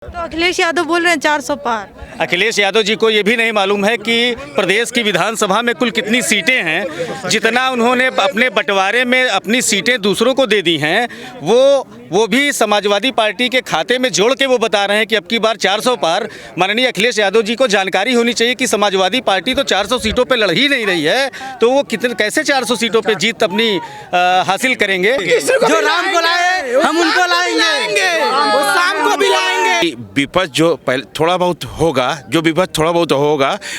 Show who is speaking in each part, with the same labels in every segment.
Speaker 1: तो अखिलेश यादव बोल रहे हैं 400 पार।
Speaker 2: अखिलेश यादव जी को ये भी नहीं मालूम है कि प्रदेश की विधानसभा में कुल कितनी सीटें हैं। जितना उन्होंने अपने बंटवारे में अपनी सीटें दूसरों को दे दी हैं, वो भी समाजवादी पार्टी के खाते में जोड़ के वो बता रहे हैं कि अब की बार 400 पार। माननीय अखिलेश यादव जी को जानकारी होनी चाहिए कि समाजवादी पार्टी तो 400 सीटों पे लड़ ही नहीं रही है, तो वो कैसे 400 सीटों पे जीत अपनी हासिल करेंगे।
Speaker 3: जो राम को लाए हम उनको लाएंगे, वो शाम को भी लाएंगे।
Speaker 4: विपक्ष जो पहले थोड़ा बहुत होगा,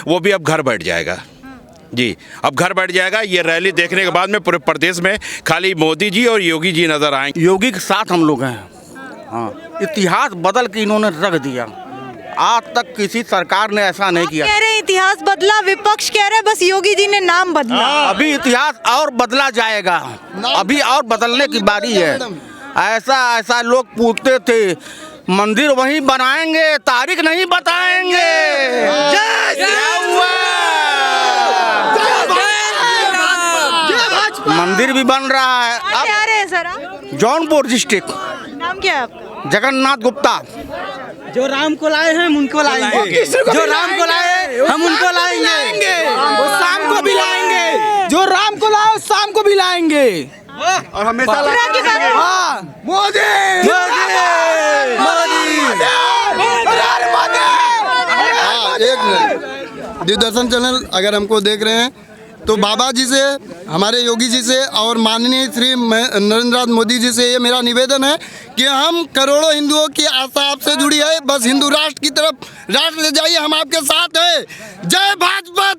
Speaker 4: वो भी अब घर बैठ जाएगा जी। अब घर बैठ जाएगा। ये रैली देखने के बाद में पूरे प्रदेश में खाली मोदी जी और योगी जी नजर आएंगे।
Speaker 3: योगी के साथ हम लोग हैं। हाँ, इतिहास बदल के इन्होंने रख दिया। आज तक किसी सरकार ने ऐसा नहीं किया।
Speaker 1: कह रहे इतिहास बदला, विपक्ष कह रहे बस योगी जी ने नाम बदला।
Speaker 3: अभी इतिहास और बदला जाएगा, अभी और बदलने की बारी है। ऐसा लोग पूछते थे, मंदिर वहीं बनाएंगे, तारीख नहीं बताएंगे। मंदिर भी बन रहा है।
Speaker 1: कहाँ से आ रहे हैं सर आप?
Speaker 3: जौनपुर डिस्ट्रिक्ट।
Speaker 1: नाम क्या है आपका?
Speaker 3: जगन्नाथ गुप्ता।
Speaker 5: जो राम को लाए हम उनको लाएंगे, जो राम को लाए हम उनको लाएंगे,
Speaker 3: वो शाम को भी लाएंगे। जो राम को लाए शाम को भी लाएंगे। और हमेशा मोदी
Speaker 6: एक मिनट, दूरदर्शन चैनल अगर हमको देख रहे हैं तो बाबा जी से, हमारे योगी जी से और माननीय श्री नरेंद्र मोदी जी से ये मेरा निवेदन है कि हम करोड़ों हिंदुओं की आस्था आपसे जुड़ी है। बस हिंदू राष्ट्र की तरफ राष्ट्र ले जाइए, हम आपके साथ हैं। जय भाजपा।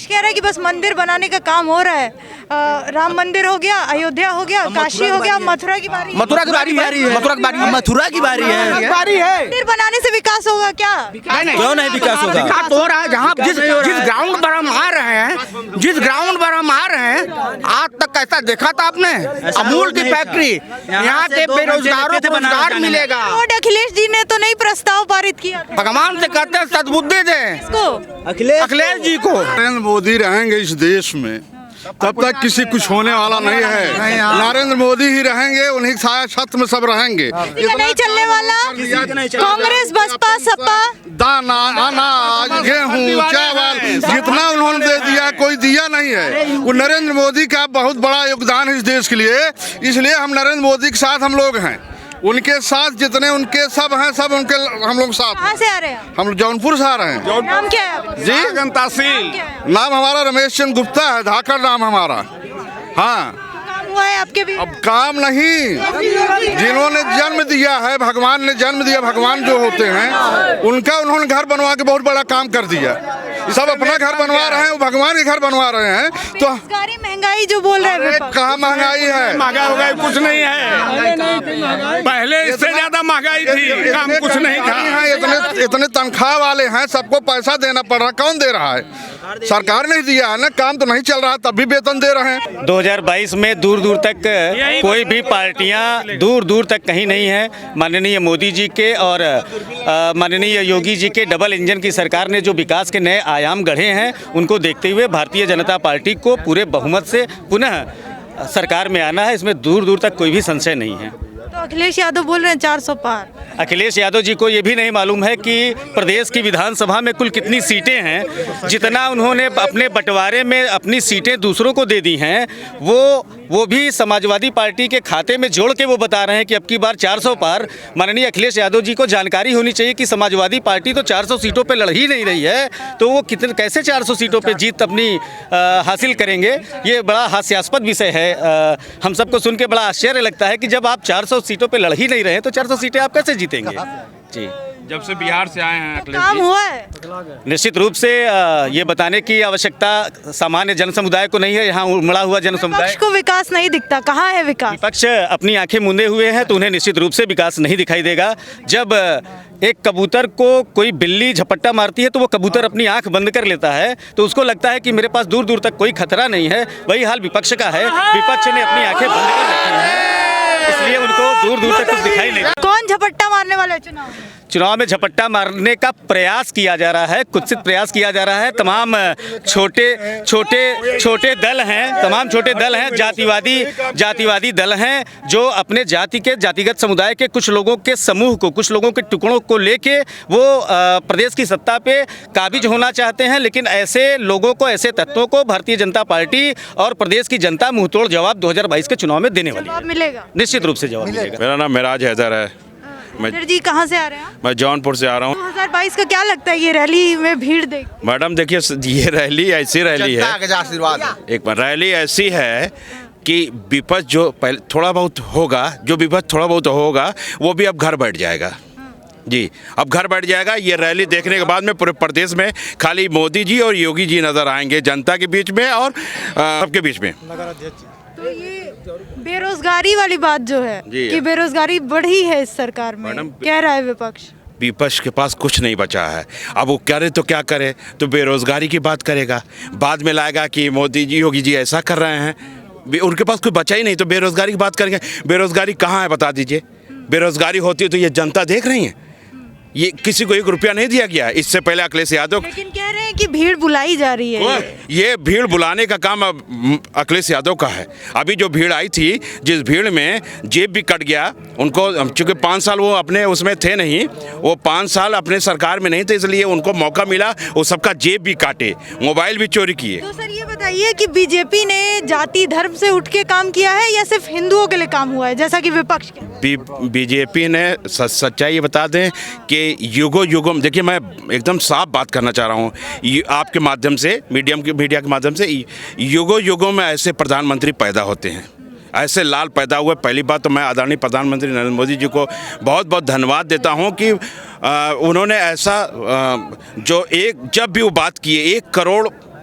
Speaker 1: कह रहे हैं कि बस मंदिर बनाने का काम हो रहा है। राम मंदिर हो गया, अयोध्या हो गया, काशी हो गया, मथुरा की बारी है।
Speaker 3: मथुरा की बारी है।
Speaker 1: मंदिर बनाने से विकास होगा क्या?
Speaker 5: क्यों नहीं विकास होगा?
Speaker 3: विकास हो रहा है। जहाँ जिस ग्राउंड पर हम आ रहे हैं, आज तक कैसा देखा था आपने? अमूल की फैक्ट्री, यहाँ के बेरोजगारों को रोजगार मिलेगा।
Speaker 1: और अखिलेश जी ने तो नहीं प्रस्ताव पारित किया था।
Speaker 3: भगवान से कहते हैं सद्बुद्धि दें
Speaker 1: इसको।
Speaker 3: अखिलेश जी को।
Speaker 7: नरेंद्र मोदी रहेंगे इस देश में तब तक किसी कुछ होने वाला नहीं है। नरेंद्र मोदी ही रहेंगे, उन्हीं साया छत्र में सब रहेंगे।
Speaker 1: नहीं चलने वाला कांग्रेस, बसपा, सपा,
Speaker 7: दाना, अनाज, गेहूं, चावल जितना उन्होंने दे दिया कोई दिया नहीं है। वो नरेंद्र मोदी का बहुत बड़ा योगदान है इस देश के लिए, इसलिए हम नरेंद्र मोदी के साथ हम लोग हैं। उनके साथ जितने उनके सब हैं, सब उनके हम लोग साथ।
Speaker 1: कहाँ से आ रहे हैं?
Speaker 7: हम जौनपुर से आ रहे हैं।
Speaker 1: नाम क्या है आपका?
Speaker 7: जी, तहसील। नाम हमारा रमेश चंद्र गुप्ता है, धाकड़ नाम हमारा। हाँ,
Speaker 1: काम हुआ है आपके भी?
Speaker 7: अब काम नहीं, जिन्होंने जन्म दिया है, भगवान ने जन्म दिया, भगवान जो होते हैं उनका उन्होंने घर बनवा के बहुत बड़ा काम कर दिया। सब अपना घर बनवा रहे हैं, वो भगवान के घर बनवा रहे हैं। तो
Speaker 1: महंगाई जो बोल रहे हैं,
Speaker 7: कहाँ महंगाई है?
Speaker 4: महंगाई कुछ नहीं है, पहले इससे ज्यादा महंगाई थी, काम कुछ नहीं था।
Speaker 7: इतने तनख्वाह वाले हैं, सबको पैसा देना पड़ रहा, कौन दे रहा है? सरकार नहीं दिया है ना, काम तो नहीं चल रहा तब भी वेतन दे रहे हैं।
Speaker 2: 2022 में दूर दूर तक कोई भी पार्टियां दूर दूर तक कहीं नहीं है। माननीय मोदी जी के और माननीय योगी जी के डबल इंजन की सरकार ने जो विकास के नए आयाम गढ़े हैं, उनको देखते हुए भारतीय जनता पार्टी को पूरे बहुमत से पुनः सरकार में आना है, इसमें दूर दूर तक कोई भी संशय नहीं है।
Speaker 1: तो अखिलेश यादव बोल रहे हैं 400 पार।
Speaker 2: अखिलेश यादव जी को ये भी नहीं मालूम है कि प्रदेश की विधानसभा में कुल कितनी सीटें हैं। जितना उन्होंने अपने बंटवारे में अपनी सीटें दूसरों को दे दी हैं, वो भी समाजवादी पार्टी के खाते में जोड़ के वो बता रहे हैं कि अब की बार 400 पार। माननीय अखिलेश यादव जी को जानकारी होनी चाहिए कि समाजवादी पार्टी तो 400 सीटों पे लड़ ही नहीं रही है, तो वो कैसे 400 सीटों पे जीत अपनी हासिल करेंगे। ये बड़ा हास्यास्पद विषय है। हम सबको सुन के बड़ा आश्चर्य लगता है कि जब आप 400 सीटों पे लड़ ही नहीं रहे हैं तो 400 सीटें आप कैसे जीतेंगे जी।
Speaker 4: जब से बिहार से आए हैं अखिलेश
Speaker 1: काम
Speaker 4: जी।
Speaker 1: हुआ है?
Speaker 2: निश्चित रूप से ये बताने की आवश्यकता सामान्य जन समुदाय को नहीं है। यहाँ उमड़ा हुआ जन समुदाय
Speaker 1: विपक्ष को विकास नहीं दिखता, कहाँ है विकास?
Speaker 2: विपक्ष अपनी आंखें मूंदे हुए हैं, तो उन्हें निश्चित रूप से विकास नहीं दिखाई देगा। जब एक कबूतर को कोई बिल्ली झपट्टा मारती है तो वो कबूतर अपनी आंख बंद कर लेता है, तो उसको लगता है कि मेरे पास दूर दूर तक कोई खतरा नहीं है। वही हाल विपक्ष का है। विपक्ष ने अपनी आंखें बंद कर रखी हैं। इसलिए उनको दूर दूर तक कुछ दिखाई नहीं।
Speaker 1: कौन झपट्टा मारने वाला है
Speaker 2: चुनाव में झपट्टा मारने का प्रयास किया जा रहा है, कुत्सित प्रयास किया जा रहा है। तमाम छोटे दल हैं, तमाम छोटे दल हैं, जातिवादी दल हैं, जो अपने जाति के जातिगत समुदाय के कुछ लोगों के समूह को, कुछ लोगों के टुकड़ों को लेके वो प्रदेश की सत्ता पे काबिज होना चाहते हैं। लेकिन ऐसे लोगों को, ऐसे तत्वों को भारतीय जनता पार्टी और प्रदेश की जनता मुंहतोड़ जवाब 2022 के चुनाव में देने वाली है।
Speaker 1: मिलेगा,
Speaker 2: निश्चित रूप से जवाब मिलेगा।
Speaker 4: मेरा नाम मेराज हैदर है।
Speaker 1: सर जी कहाँ से आ रहे हैं आप?
Speaker 4: मैं जौनपुर से आ रहा हूँ।
Speaker 1: 2022 का क्या लगता है ये रैली में भीड़ देख?
Speaker 4: मैडम देखिए, ये रैली ऐसी रैली है, एक रैली ऐसी है कि विपक्ष जो पहले थोड़ा बहुत होगा, जो विपक्ष थोड़ा बहुत होगा, वो भी अब घर बैठ जाएगा। जी, अब घर बैठ जाएगा। ये रैली देखने के बाद में पूरे प्रदेश में खाली मोदी जी और योगी जी नजर आएंगे, जनता के बीच में और सबके बीच में।
Speaker 1: तो ये बेरोजगारी वाली बात जो है कि बेरोजगारी बढ़ी है इस सरकार में, कह रहा है विपक्ष
Speaker 4: के पास कुछ नहीं बचा है। अब वो करे तो क्या करे, तो बेरोजगारी की बात करेगा, बाद में लाएगा कि मोदी जी योगी जी ऐसा कर रहे हैं। उनके पास कुछ बचा ही नहीं, तो बेरोजगारी की बात करेंगे। बेरोजगारी कहाँ है बता दीजिए। बेरोजगारी होती है तो ये जनता देख रही है, ये किसी को 1 रुपया नहीं दिया गया। इससे पहले अखिलेश यादव,
Speaker 1: लेकिन कह रहे हैं कि भीड़ बुलाई जा रही है।
Speaker 4: ये भीड़ बुलाने का काम अब अखिलेश यादव का है। अभी जो भीड़ आई थी, जिस भीड़ में जेब भी कट गया उनको, चूँकि 5 साल वो अपने उसमें थे नहीं, वो 5 साल अपने सरकार में नहीं थे, इसलिए उनको मौका मिला, वो सबका जेब भी काटे, मोबाइल भी चोरी किए।
Speaker 1: तो सर ये बताइए कि बीजेपी ने जाति धर्म से उठ के काम किया है या सिर्फ हिंदुओं के लिए काम हुआ है, जैसा कि विपक्ष के?
Speaker 4: बीजेपी ने सच्चाई बता दें कि युगों देखिए, मैं एकदम साफ बात करना चाह रहा हूँ आपके माध्यम से, मीडिया के माध्यम से, युगों में ऐसे प्रधानमंत्री पैदा होते हैं, ऐसे लाल पैदा हुए। पहली बात तो मैं आदरणीय प्रधानमंत्री नरेंद्र मोदी जी को बहुत बहुत धन्यवाद देता हूँ कि उन्होंने ऐसा जो जब भी वो बात किए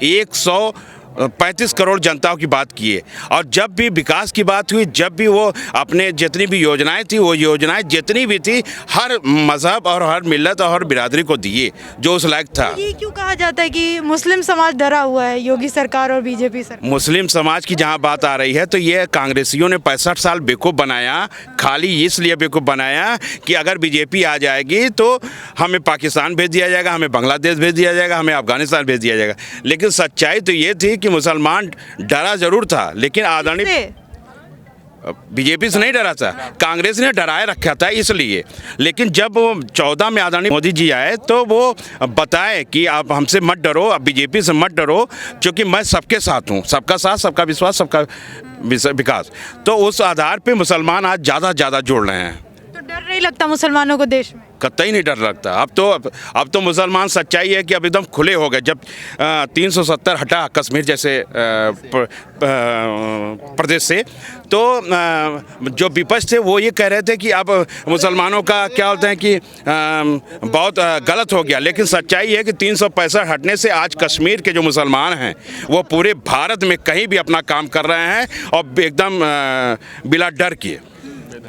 Speaker 4: 135 करोड़ जनताओं की बात किए, और जब भी विकास की बात हुई, जब भी वो अपने जितनी भी योजनाएं थी, वो योजनाएं जितनी भी थी हर मजहब और हर मिल्लत और हर बिरादरी को दिए जो उस लायक था।
Speaker 1: ये क्यों कहा जाता है कि मुस्लिम समाज डरा हुआ है योगी सरकार और बीजेपी सरकार?
Speaker 4: मुस्लिम समाज की जहां बात आ रही है तो ये कांग्रेसियों ने 65 साल बेवकूफ़ बनाया, खाली इसलिए बेवकूफ़ बनाया कि अगर बीजेपी आ जाएगी तो हमें पाकिस्तान भेज दिया जाएगा, हमें बांग्लादेश भेज दिया जाएगा, हमें अफगानिस्तान भेज दिया जाएगा। लेकिन सच्चाई तो ये थी कि मुसलमान डरा जरूर था, लेकिन आदरणीय बीजेपी से नहीं डरा था, कांग्रेस ने डराए रखा था इसलिए। लेकिन जब 14 में आदरणीय मोदी जी आए तो वो बताए कि आप हमसे मत डरो, अब बीजेपी से मत डरो, क्योंकि मैं सबके साथ हूँ, सबका साथ, सबका विश्वास, सबका विकास। तो उस आधार पे मुसलमान आज ज़्यादा जुड़ रहे हैं।
Speaker 1: तो डर नहीं लगता मुसलमानों को देश में?
Speaker 4: कतई नहीं डर लगता। अब तो मुसलमान, सच्चाई है कि अब एकदम खुले हो गए। जब 370 हटा कश्मीर जैसे प्रदेश से, तो जो विपक्ष थे वो ये कह रहे थे कि अब मुसलमानों का क्या होता है कि बहुत गलत हो गया। लेकिन सच्चाई है कि 365 हटने से आज कश्मीर के जो मुसलमान हैं वो पूरे भारत में कहीं भी अपना काम कर रहे हैं और एकदम बिना डर किए।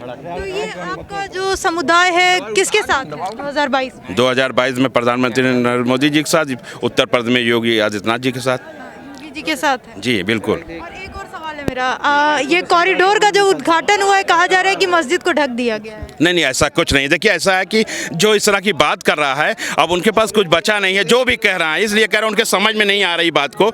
Speaker 1: तो ये आपका जो समुदाय है किसके साथ है 2022
Speaker 4: में? प्रधानमंत्री नरेंद्र मोदी जी के साथ, उत्तर प्रदेश में योगी आदित्यनाथ जी के साथ।
Speaker 1: जी के साथ है।
Speaker 4: जी बिल्कुल।
Speaker 1: और एक और सवाल है मेरा, ये कॉरिडोर का जो उद्घाटन हुआ है, कहा जा रहा है कि मस्जिद को ढक दिया गया है।
Speaker 4: नहीं, ऐसा कुछ नहीं। देखिए, ऐसा है कि जो इस तरह की बात कर रहा है अब उनके पास कुछ बचा नहीं है, जो भी कह रहा है, इसलिए कह रहा हूँ उनके समझ में नहीं आ रही बात को।